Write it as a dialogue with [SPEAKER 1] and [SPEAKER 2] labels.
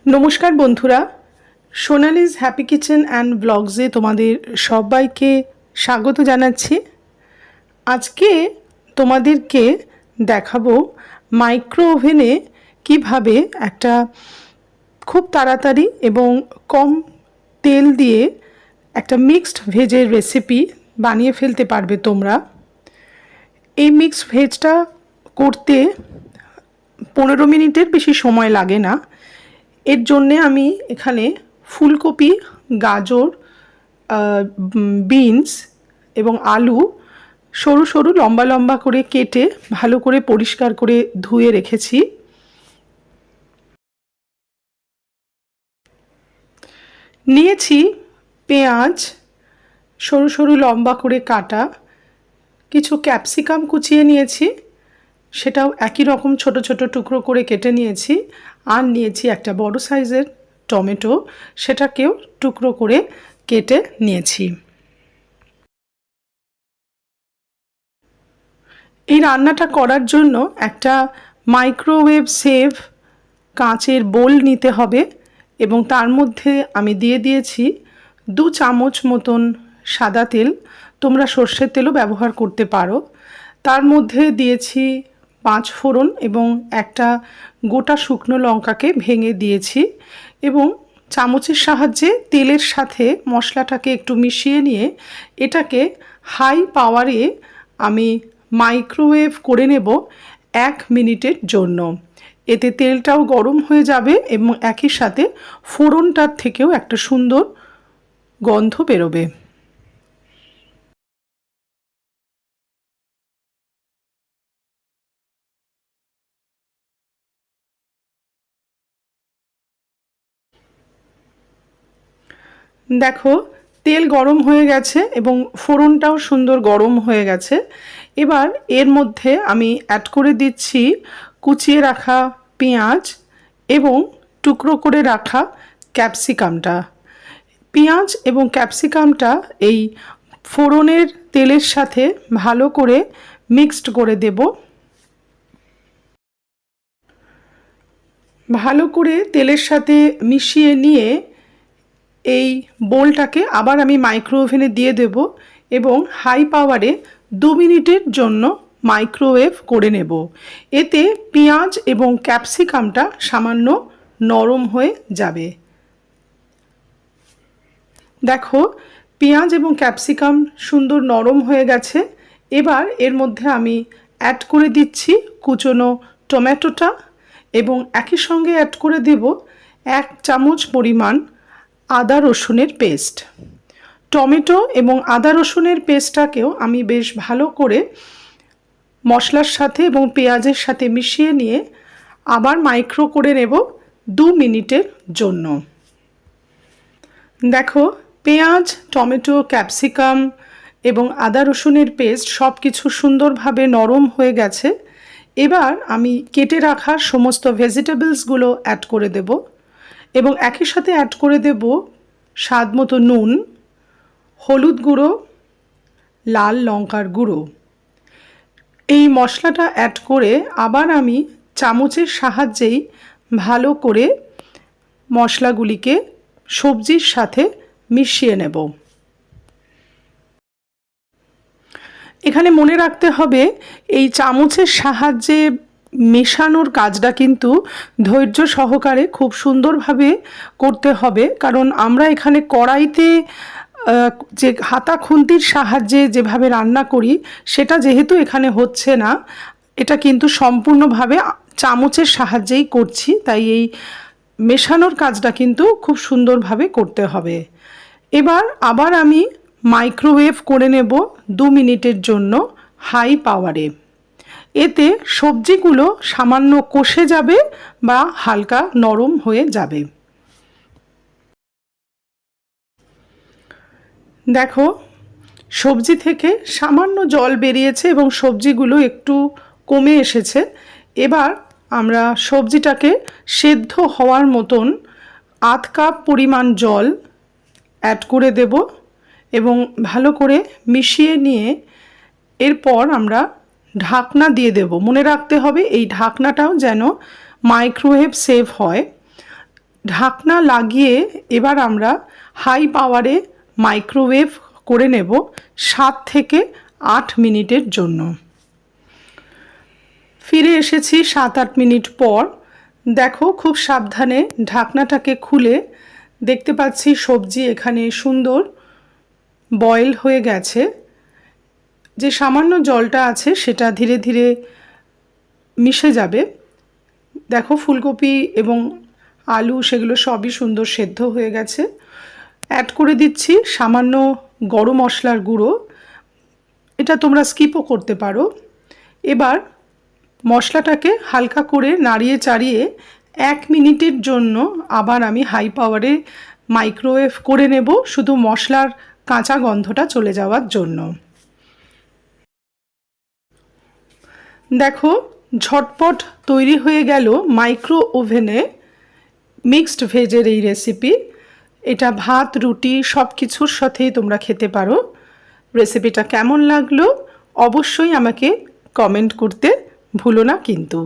[SPEAKER 1] नमस्कार बंधुरा सोनालिज happy kitchen and ब्लग्से तुम्हादेर सबाइके स्वागत जानाच्छि। आजके तुम्हादेरके देखाबो माइक्रो ओभेने किभाबे एकटा खूब ताड़ाताड़ी एबं कम तेल दिए एकटा मिक्सड भेजेर रेसिपि बानिये फेलते पारबे तोमरा। এই মিক্সড ভেজটা করতে 15 মিনিটের বেশি সময় লাগে না। এর জন্যে আমি এখানে ফুলকপি, গাজর, বিনস এবং আলু সরু সরু লম্বা লম্বা করে কেটে ভালো করে পরিষ্কার করে ধুয়ে রেখেছি। নিয়েছি পেঁয়াজ সরু সরু লম্বা করে কাটা, কিছু ক্যাপসিকাম কুচিয়ে নিয়েছি, সেটাও একই রকম ছোট ছোট টুকরো করে কেটে নিয়েছি। আর নিয়েছি একটা বড় সাইজের টমেটো, সেটাকেও টুকরো করে কেটে নিয়েছি। এই রান্নাটা করার জন্য একটা মাইক্রোওয়েভ সেভ কাঁচের বোল নিতে হবে এবং তার মধ্যে আমি দিয়ে দিয়েছি 2 চামচ মতন সাদা তেল, তোমরা সর্ষের তেলও ব্যবহার করতে পারো। তার মধ্যে দিয়েছি 5 ফোড়ন এবং একটা গোটা শুকনো লঙ্কাকে ভেঙে দিয়েছি এবং চামচের সাহায্যে তেলের সাথে মশলাটাকে একটু মিশিয়ে নিয়ে এটাকে হাই পাওয়ারে আমি মাইক্রোওয়েভ করে নেব 1 মিনিটের জন্য। এতে তেলটাও গরম হয়ে যাবে এবং একই সাথে ফোড়নটার থেকেও একটা সুন্দর গন্ধ বেরোবে। দেখো তেল গরম হয়ে গেছে এবং ফোড়নটাও সুন্দর গরম হয়ে গেছে। এবার এর মধ্যে আমি অ্যাড করে দিচ্ছি কুচিয়ে রাখা পেঁয়াজ এবং টুকরো করে রাখা ক্যাপসিকামটা। পেঁয়াজ এবং ক্যাপসিকামটা এই ফোড়নের তেলের সাথে ভালো করে মিক্সড করে দেব। ভালো করে তেলের সাথে মিশিয়ে নিয়ে এই বোলটাকে আবার আমি মাইক্রো ওভেনে দিয়ে দেব এবং হাই পাওয়ারে 2 মিনিটের জন্য মাইক্রোওয়েভ করে নেব। এতে পেঁয়াজ এবং ক্যাপসিকামটা সামান্য নরম হয়ে যাবে। দেখো পেঁয়াজ এবং ক্যাপসিকাম সুন্দর নরম হয়ে গেছে। এবার এর মধ্যে আমি অ্যাড করে দিচ্ছি কুচনো টমেটোটা এবং একই সঙ্গে অ্যাড করে দেব 1 চামচ পরিমাণ আদা রসুনের পেস্ট। টমেটো এবং আদা রসুনের পেস্টটাকেও আমি বেশ ভালো করে মশলার সাথে এবং পেঁয়াজের সাথে মিশিয়ে নিয়ে আবার মাইক্রো করে নেব 2 মিনিটের জন্য। দেখো পেঁয়াজ, টমেটো, ক্যাপসিকাম এবং আদা রসুনের পেস্ট সব কিছু সুন্দরভাবে নরম হয়ে গেছে। এবার আমি কেটে রাখা সমস্ত ভেজিটেবলসগুলো অ্যাড করে দেব এবং একই সাথে অ্যাড করে দেব স্বাদ মতো নুন, হলুদ গুঁড়ো, লাল লঙ্কার গুঁড়ো। এই মশলাটা অ্যাড করে আবার আমি চামচের সাহায্যেই ভালো করে মশলাগুলিকে সবজির সাথে মিশিয়ে নেব। এখানে মনে রাখতে হবে এই চামচের সাহায্যে মেশানোর কাজটা কিন্তু ধৈর্য সহকারে খুব সুন্দরভাবে করতে হবে, কারণ আমরা এখানে কড়াইতে যে হাতা খুন্তির সাহায্যে যেভাবে রান্না করি সেটা যেহেতু এখানে হচ্ছে না, এটা কিন্তু সম্পূর্ণভাবে চামচের সাহায্যেই করছি, তাই এই মেশানোর কাজটা কিন্তু খুব সুন্দরভাবে করতে হবে। এবার আবার আমি মাইক্রোওয়েভ করে নেব 2 মিনিটের জন্য হাই পাওয়ারে। এতে সবজিগুলো সামান্য কষে যাবে বা হালকা নরম হয়ে যাবে। দেখো সবজি থেকে সামান্য জল বেরিয়েছে এবং সবজিগুলো একটু কমে এসেছে। এবার আমরা সবজিটাকে সেদ্ধ হওয়ার মতন 1/2 কাপ পরিমাণ জল অ্যাড করে দেব এবং ভালো করে মিশিয়ে নিয়ে এরপর আমরা ঢাকনা দিয়ে দেব। মনে রাখতে হবে এই ঢাকনাটাও যেন মাইক্রোওয়েভ সেভ হয়। ঢাকনা লাগিয়ে এবার আমরা হাই পাওয়ারে মাইক্রোওয়েভ করে নেব 7 থেকে 8 মিনিটের জন্য। ফিরে এসেছি 7-8 মিনিট পর। দেখো খুব সাবধানে ঢাকনাটাকে খুলে দেখতে পাচ্ছি সবজি এখানে সুন্দর বয়েল হয়ে গেছে। যে সামান্য জলটা আছে সেটা ধীরে ধীরে মিশে যাবে। দেখো ফুলকপি এবং আলু সেগুলো সবই সুন্দর সেদ্ধ হয়ে গেছে। অ্যাড করে দিচ্ছি সামান্য গরম মশলার গুঁড়ো, এটা তোমরা স্কিপও করতে পারো। এবার মশলাটাকে হালকা করে নাড়িয়ে চাড়িয়ে 1 মিনিটের জন্য আবার আমি হাই পাওয়ারে মাইক্রোওয়েভ করে নেব, শুধু মশলার কাঁচা গন্ধটা চলে যাওয়ার জন্য। দেখো ঝটপট তৈরি হয়ে গেল মাইক্রো ওভেনে মিক্সড ভেজের এই রেসিপি। এটা ভাত রুটি সব কিছুর সাথেই তোমরা খেতে পারো। রেসিপিটা কেমন লাগলো অবশ্যই আমাকে কমেন্ট করতে ভুলো না কিন্তু।